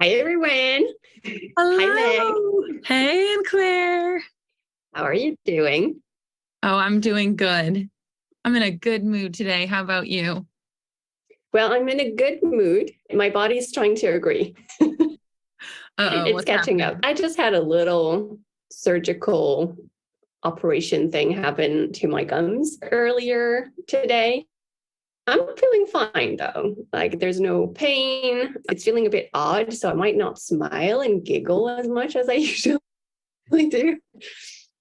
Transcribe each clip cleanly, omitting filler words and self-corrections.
Hi, everyone. Hi, Meg. Hello. Hey, and Claire. How are you doing? Oh, I'm doing good. I'm in a good mood today. How about you? Well, I'm in a good mood. My body's trying to agree. Uh-oh, It's what's catching up. happening? I just had a little surgical operation thing happen to my gums earlier today. I'm feeling fine though. Like there's no pain. It's feeling a bit odd, so I might not smile and giggle as much as I usually do,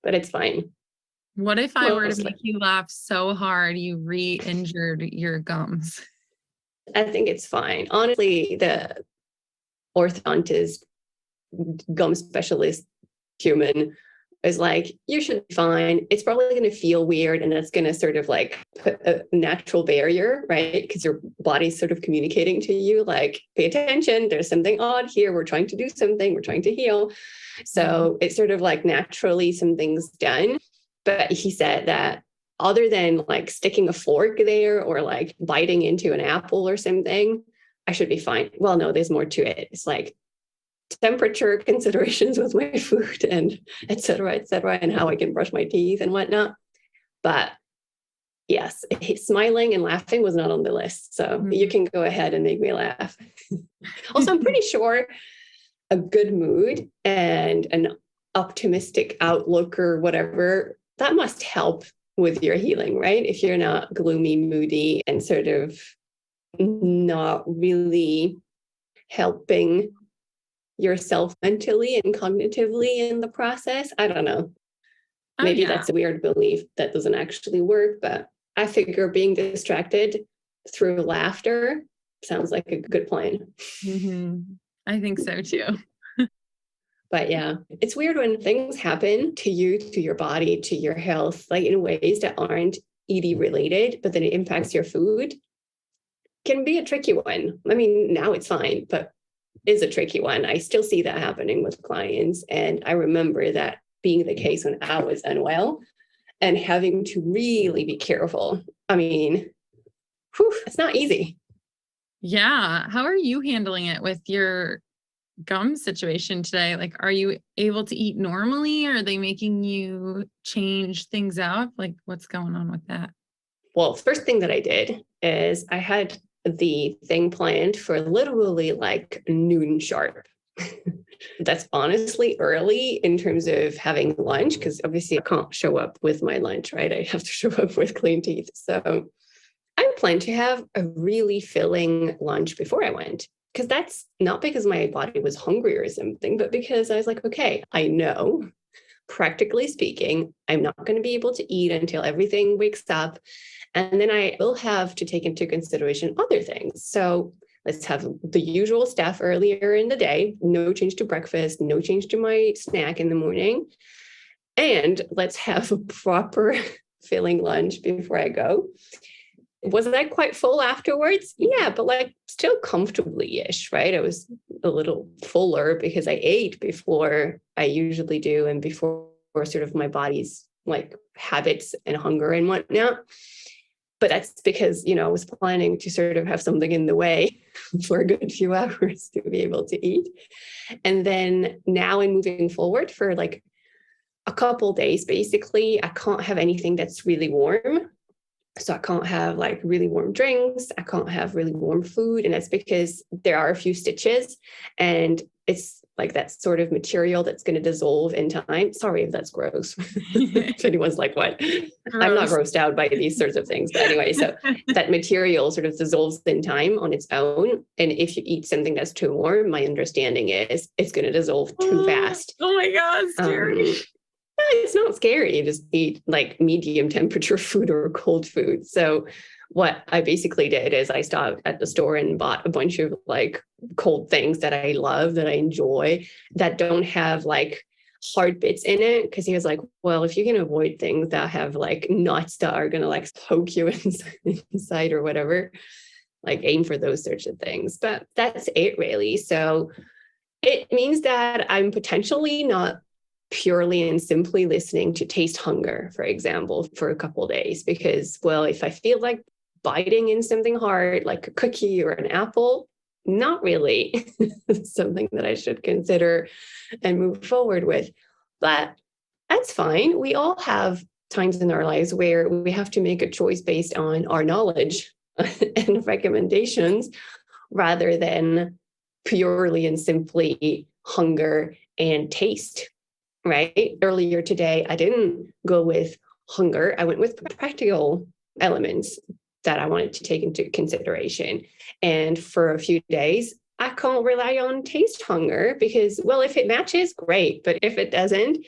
but it's fine. What if I were to Mostly. make you laugh so hard you re-injured your gums? I think it's fine. Honestly, the orthodontist gum specialist human is like, you should be fine. It's probably going to feel weird and that's going to sort of like put a natural barrier, right? Because your body's sort of communicating to you, like, pay attention. There's something odd here. We're trying to do something. We're trying to heal. So it's sort of like naturally something's done. But he said that other than like sticking a fork there or like biting into an apple or something, I should be fine. Well, no, there's more to it. It's like temperature considerations with my food and et cetera, and how I can brush my teeth and whatnot. But yes, smiling and laughing was not on the list. So you can go ahead and make me laugh. Also, I'm pretty sure a good mood and an optimistic outlook or whatever, that must help with your healing, right? If you're not gloomy, moody, and sort of not really helping yourself mentally and cognitively in the process. I don't know. Oh Maybe yeah. that's a weird belief that doesn't actually work, but I figure being distracted through laughter sounds like a good plan. hmm I think so too. But yeah, it's weird when things happen to you, to your body, to your health, like in ways that aren't ED related, but then it impacts your food, can be a tricky one. I mean, now it's fine, but is a tricky one. I still see that happening with clients. And I remember that being the case when I was unwell and having to really be careful. I mean, it's not easy. Yeah. How are you handling it with your gum situation today? Like, are you able to eat normally? Are they making you change things up? Like, what's going on with that? Well, first thing that I did is I had the thing planned for literally like noon sharp. That's honestly early in terms of having lunch, because obviously I can't show up with my lunch, right? I have to show up with clean teeth. So I planned to have a really filling lunch before I went, because that's not because my body was hungry or something, but because I was like, okay, I know, practically speaking, I'm not going to be able to eat until everything wakes up. And then I will have to take into consideration other things. So let's have the usual stuff earlier in the day, no change to breakfast, no change to my snack in the morning. And let's have a proper filling lunch before I go. Was I quite full afterwards? Yeah, but like still comfortably ish, right? I was a little fuller because I ate before I usually do and before sort of my body's like habits and hunger and whatnot. But that's because, I was planning to sort of have something in the way for a good few hours to be able to eat. And then now and moving forward for like a couple days, basically, I can't have anything that's really warm. So I can't have like really warm drinks. I can't have really warm food. And that's because there are a few stitches and it's like that sort of material that's going to dissolve in time. Sorry if that's gross. If anyone's like, what? I'm not Gross. grossed out by these sorts of things. But anyway, so that material sort of dissolves in time on its own. And if you eat something that's too warm, my understanding is it's going to dissolve too fast. Oh my God, scary. It's not scary. You just eat like medium temperature food or cold food. So what I basically did is I stopped at the store and bought a bunch of like cold things that I love, that I enjoy, that don't have like hard bits in it. Cause he was like, well, if you can avoid things that have like nuts that are going to like poke you inside or whatever, like aim for those sorts of things. But that's it really. So it means that I'm potentially not purely and simply listening to taste hunger, for example, for a couple of days. Because, well, if I feel like biting in something hard, like a cookie or an apple, not really something that I should consider and move forward with. But that's fine. We all have times in our lives where we have to make a choice based on our knowledge and recommendations rather than purely and simply hunger and taste, right? Earlier today, I didn't go with hunger. I went with practical elements that I wanted to take into consideration. And for a few days, I can't rely on taste hunger because, well, if it matches, great. But if it doesn't,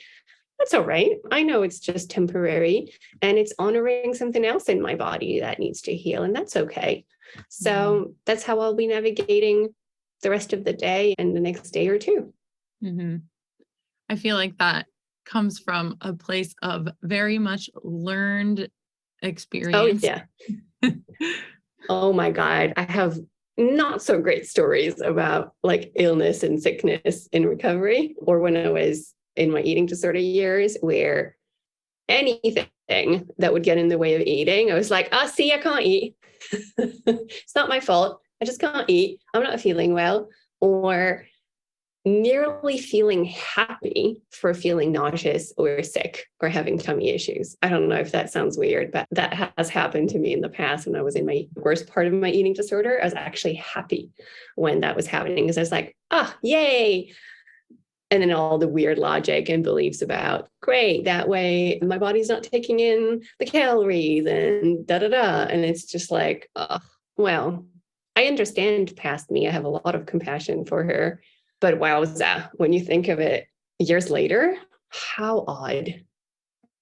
that's all right. I know it's just temporary and it's honoring something else in my body that needs to heal, and that's okay. So that's how I'll be navigating the rest of the day and the next day or two. Mm-hmm. I feel like that comes from a place of very much learned experience. Oh, yeah. Oh, my God. I have not so great stories about like illness and sickness in recovery, or when I was in my eating disorder years, where anything that would get in the way of eating, I was like, see, I can't eat. It's not my fault. I just can't eat. I'm not feeling well. Or nearly feeling happy for feeling nauseous or sick or having tummy issues. I don't know if that sounds weird, but that has happened to me in the past when I was in my worst part of my eating disorder. I was actually happy when that was happening because I was like, yay. And then all the weird logic and beliefs about, great, that way my body's not taking in the calories and da-da-da. And it's just like, well, I understand past me. I have a lot of compassion for her. But wowza, when you think of it years later, how odd,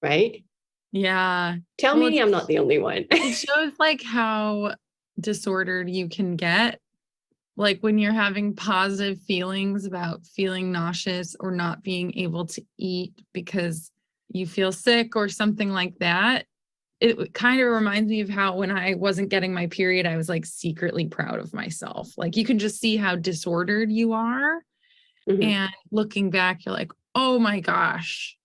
right? Yeah. Tell me I'm not the only one. It shows like how disordered you can get. Like when you're having positive feelings about feeling nauseous or not being able to eat because you feel sick or something like that. It kind of reminds me of how when I wasn't getting my period, I was like secretly proud of myself. Like you can just see how disordered you are. Mm-hmm. And looking back, you're like, oh my gosh,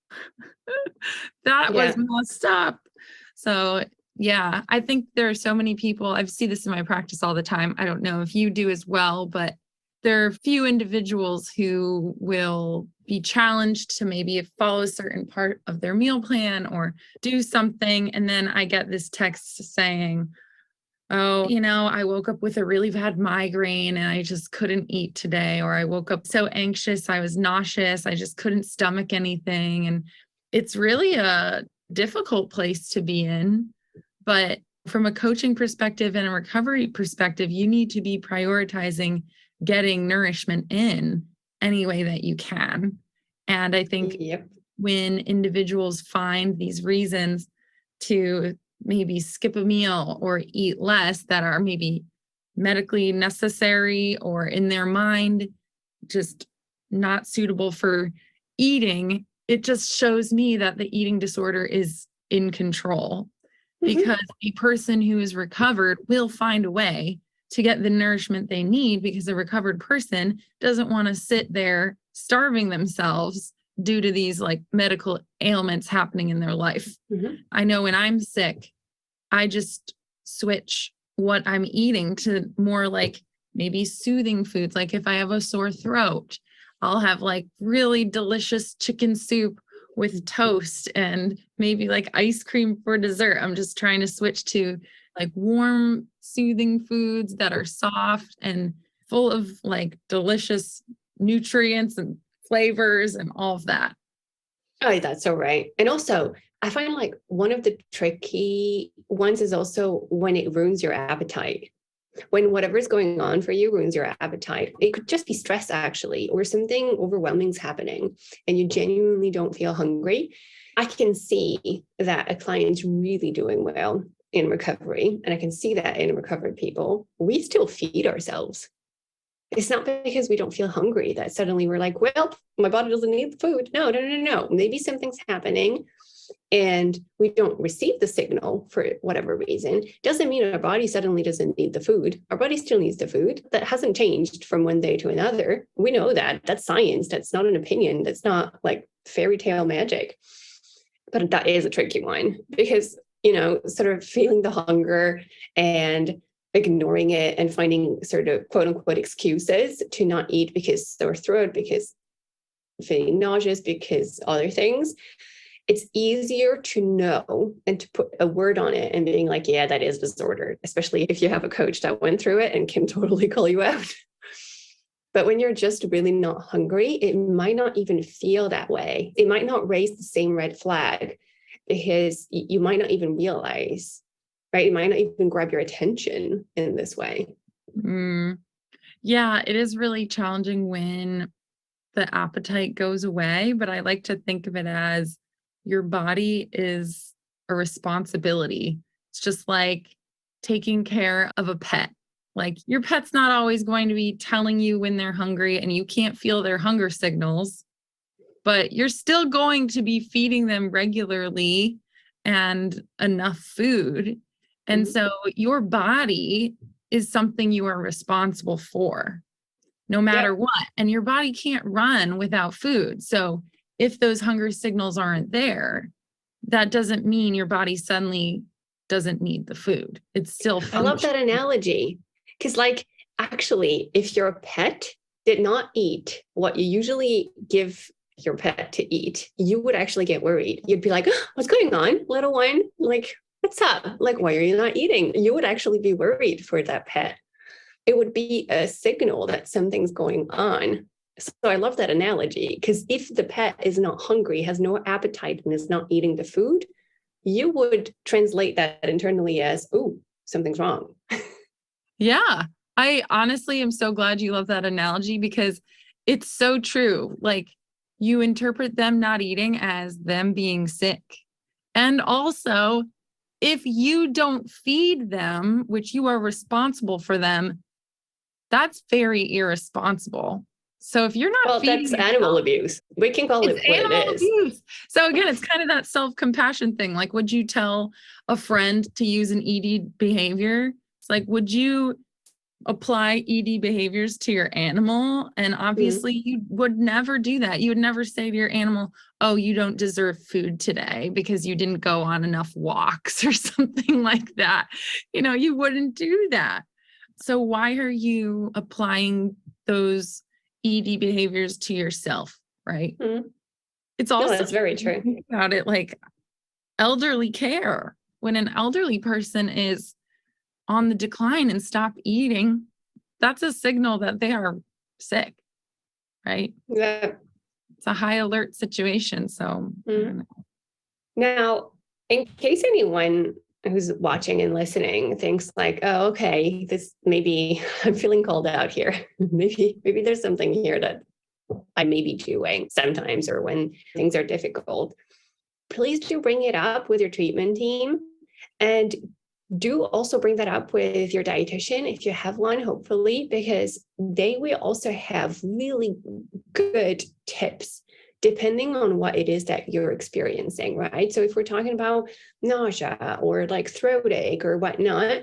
that was messed up. So yeah, I think there are so many people, I see this in my practice all the time. I don't know if you do as well, but there are few individuals who will be challenged to maybe follow a certain part of their meal plan or do something. And then I get this text saying, oh, I woke up with a really bad migraine and I just couldn't eat today. Or I woke up so anxious, I was nauseous, I just couldn't stomach anything. And it's really a difficult place to be in. But from a coaching perspective and a recovery perspective, you need to be prioritizing getting nourishment in any way that you can. And I think when individuals find these reasons to maybe skip a meal or eat less that are maybe medically necessary or in their mind just not suitable for eating, it just shows me that the eating disorder is in control. Because a person who is recovered will find a way to get the nourishment they need, because a recovered person doesn't want to sit there starving themselves due to these like medical ailments happening in their life. I know when I'm sick, I just switch what I'm eating to more like maybe soothing foods. Like if I have a sore throat, I'll have like really delicious chicken soup with toast and maybe like ice cream for dessert. I'm just trying to switch to like warm, soothing foods that are soft and full of like delicious nutrients and flavors and all of that. Oh, that's so right. And also, I find like one of the tricky ones is also when it ruins your appetite. When whatever's going on for you ruins your appetite. It could just be stress, actually, or something overwhelming is happening and you genuinely don't feel hungry. I can see that a client's really doing well in recovery, and I can see that in recovered people. We still feed ourselves. It's not because we don't feel hungry that suddenly we're like, well, my body doesn't need the food. No. Maybe something's happening and we don't receive the signal for whatever reason. Doesn't mean our body suddenly doesn't need the food. Our body still needs the food. That hasn't changed from one day to another. We know that. That's science. That's not an opinion. That's not like fairy tale magic. But that is a tricky one because, sort of feeling the hunger and ignoring it and finding sort of quote unquote excuses to not eat because sore throat, because feeling nauseous, because other things, it's easier to know and to put a word on it and being like, yeah, that is disordered, especially if you have a coach that went through it and can totally call you out. But when you're just really not hungry, it might not even feel that way. It might not raise the same red flag because you might not even realize, right? It might not even grab your attention in this way. Yeah, it is really challenging when the appetite goes away, but I like to think of it as your body is a responsibility. It's just like taking care of a pet. Like your pet's not always going to be telling you when they're hungry and you can't feel their hunger signals, but you're still going to be feeding them regularly and enough food. And so your body is something you are responsible for, no matter what. And your body can't run without food. So if those hunger signals aren't there, that doesn't mean your body suddenly doesn't need the food. It's still functioning. I love that analogy. Because like, actually, if your pet did not eat what you usually give your pet to eat, you would actually get worried. You'd be like, oh, what's going on, little one? Like, what's up? Like, why are you not eating? You would actually be worried for that pet. It would be a signal that something's going on. So I love that analogy, because if the pet is not hungry, has no appetite, and is not eating the food, you would translate that internally as, oh, something's wrong. Yeah. I honestly am so glad you love that analogy because it's so true. Like you interpret them not eating as them being sick. And also, if you don't feed them, which you are responsible for them, that's very irresponsible. So if you're not feeding that's animal abuse. We can call it what it is. Abuse. So again, it's kind of that self-compassion thing. Like, would you tell a friend to use an ED behavior? It's like, would you apply ED behaviors to your animal? And obviously you would never do that. You would never say to your animal, oh, you don't deserve food today because you didn't go on enough walks or something like that. You know, you wouldn't do that. So why are you applying those ED behaviors to yourself, right? It's also that's very true. Think about it like elderly care. When an elderly person is on the decline and stop eating, that's a signal that they are sick, right? Yeah. It's a high alert situation. So now, in case anyone who's watching and listening thinks like, oh, okay, this maybe I'm feeling called out here. maybe there's something here that I may be doing sometimes or when things are difficult. Please do bring it up with your treatment team, and do also bring that up with your dietitian if you have one, hopefully, because they will also have really good tips depending on what it is that you're experiencing, right? So if we're talking about nausea or like throat ache or whatnot,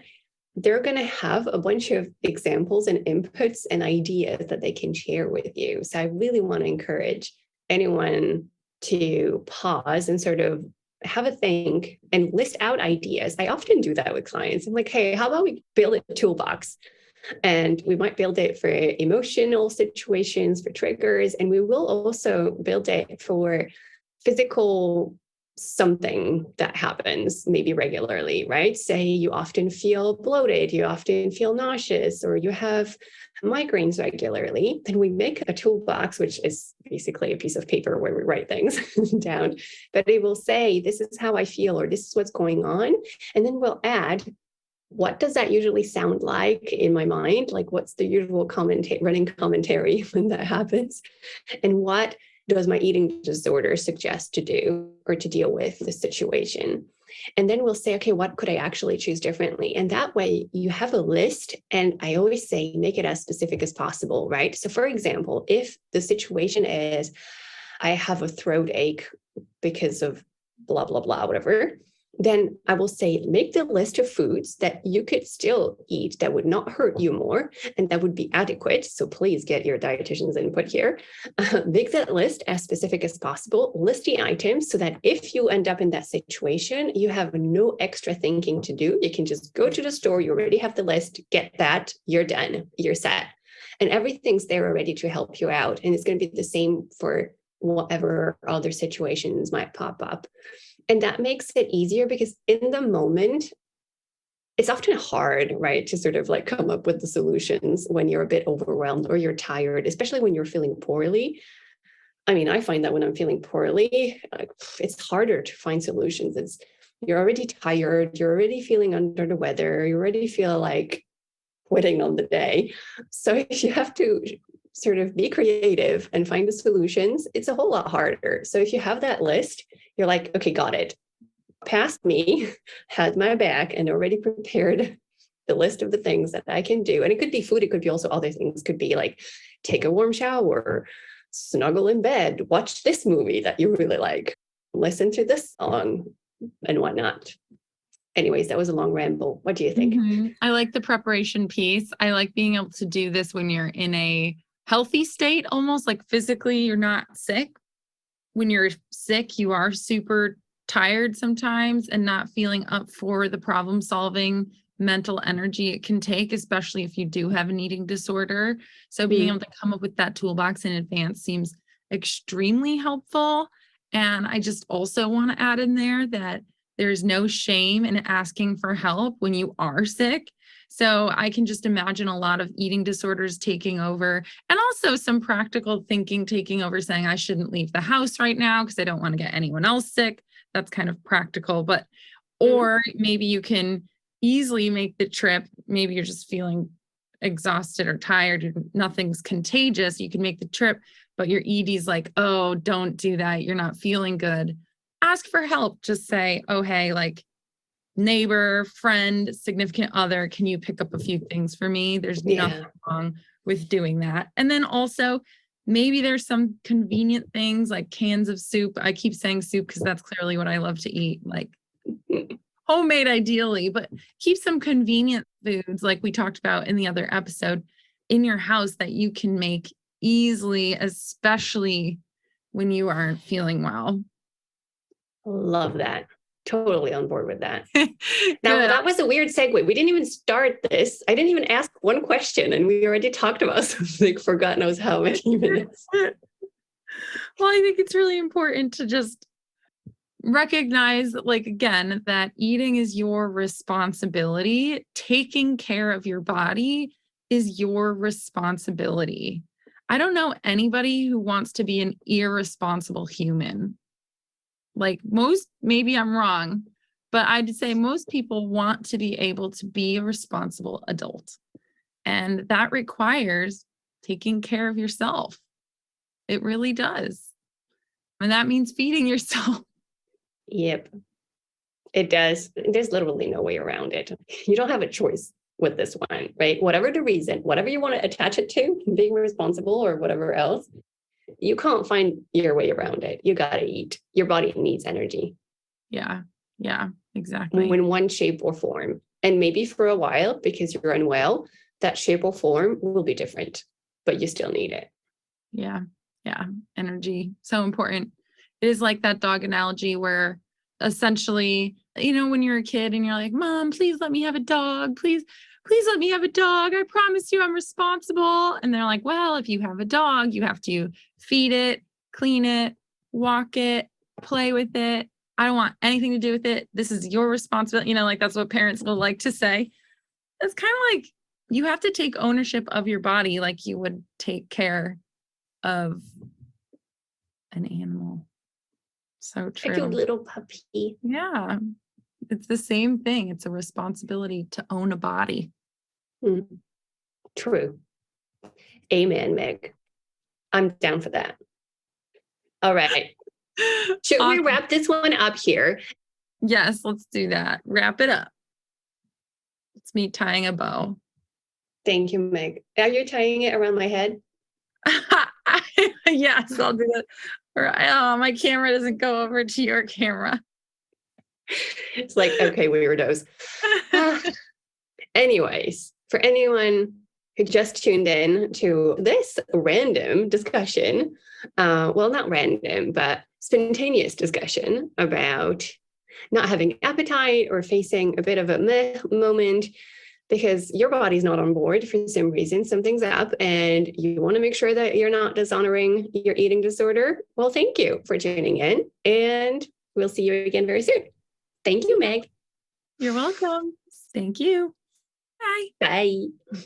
they're going to have a bunch of examples and inputs and ideas that they can share with you. So I really want to encourage anyone to pause and sort of have a think and list out ideas. I often do that with clients. I'm like, hey, how about we build a toolbox? And we might build it for emotional situations, for triggers, and we will also build it for physical something that happens maybe regularly, right? Say you often feel bloated, you often feel nauseous, or you have migraines regularly, then we make a toolbox, which is basically a piece of paper where we write things down, but it will say, this is how I feel, or this is what's going on. And then we'll add, what does that usually sound like in my mind? Like, what's the usual running commentary when that happens? And what does my eating disorder suggest to do or to deal with the situation? And then we'll say, okay, what could I actually choose differently? And that way you have a list. And I always say, make it as specific as possible, right? So for example, if the situation is, I have a throat ache because of blah, blah, blah, whatever, then I will say, make the list of foods that you could still eat that would not hurt you more and that would be adequate. So please get your dietitian's input here. Make that list as specific as possible. List the items so that if you end up in that situation, you have no extra thinking to do. You can just go to the store. You already have the list, get that, you're done, you're set. And everything's there already to help you out. And it's going to be the same for whatever other situations might pop up. And that makes it easier because in the moment, it's often hard, right, to sort of like come up with the solutions when you're a bit overwhelmed or you're tired, especially when you're feeling poorly. I mean, I find that when I'm feeling poorly, it's harder to find solutions. You're already tired, you're already feeling under the weather, you already feel like quitting on the day. So if you have to sort of be creative and find the solutions, it's a whole lot harder. So if you have that list, you're like, okay, got it. Past me had my back and already prepared the list of the things that I can do. And it could be food. It could be also other things. It could be like take a warm shower, snuggle in bed, watch this movie that you really like, listen to this song and whatnot. Anyways, that was a long ramble. What do you think? Mm-hmm. I like the preparation piece. I like being able to do this when you're in a healthy state, almost like physically you're not sick. When you're sick, you are super tired sometimes and not feeling up for the problem solving mental energy it can take, especially if you do have an eating disorder. So being able to come up with that toolbox in advance seems extremely helpful. And I just also want to add in there that there's no shame in asking for help when you are sick. So I can just imagine a lot of eating disorders taking over, and also some practical thinking taking over, saying I shouldn't leave the house right now because I don't want to get anyone else sick. That's kind of practical, but, or maybe you can easily make the trip. Maybe you're just feeling exhausted or tired and nothing's contagious. You can make the trip, but your ED's like, oh, don't do that. You're not feeling good. Ask for help. Just say, oh, hey, like, neighbor, friend, significant other, can you pick up a few things for me? There's nothing wrong with doing that. And then also, maybe there's some convenient things like cans of soup. I keep saying soup because that's clearly what I love to eat, like homemade ideally, but keep some convenient foods like we talked about in the other episode in your house that you can make easily, especially when you aren't feeling well. Love that. Totally on board with that. Now, that was a weird segue. We didn't even start this. I didn't even ask one question, and we already talked about something for God knows how many minutes. Well, I think it's really important to just recognize, like, again, that eating is your responsibility. Taking care of your body is your responsibility. I don't know anybody who wants to be an irresponsible human. Like most, maybe I'm wrong, but I'd say most people want to be able to be a responsible adult. And that requires taking care of yourself. It really does. And that means feeding yourself. Yep, it does. There's literally no way around it. You don't have a choice with this one, right? Whatever the reason, whatever you want to attach it to, being responsible or whatever else, you can't find your way around it. You got to eat. Your body needs energy. Yeah, exactly. In one shape or form. And maybe for a while, because you're unwell, that shape or form will be different, but you still need it. Yeah. Energy. So important. It is like that dog analogy where essentially, when you're a kid and you're like, Mom, please let me have a dog. Please let me have a dog. I promise you I'm responsible. And they're like, well, if you have a dog, you have to feed it, clean it, walk it, play with it. I don't want anything to do with it. This is your responsibility. Like that's what parents will like to say. It's kind of like you have to take ownership of your body like you would take care of an animal. So true. Like a little puppy. Yeah. It's the same thing. It's a responsibility to own a body. True. Amen, Meg. I'm down for that. All right. Should we wrap this one up here? Yes, let's do that. Wrap it up. It's me tying a bow. Thank you, Meg. Are you tying it around my head? Yes, I'll do that. My camera doesn't go over to your camera. It's like, okay, weirdos. Ah, anyways, for anyone who just tuned in to this random discussion, well, not random, but spontaneous discussion about not having appetite or facing a bit of a meh moment because your body's not on board for some reason, something's up, and you want to make sure that you're not dishonoring your eating disorder. Well, thank you for tuning in, and we'll see you again very soon. Thank you, Meg. You're welcome. Thank you. Bye. Bye.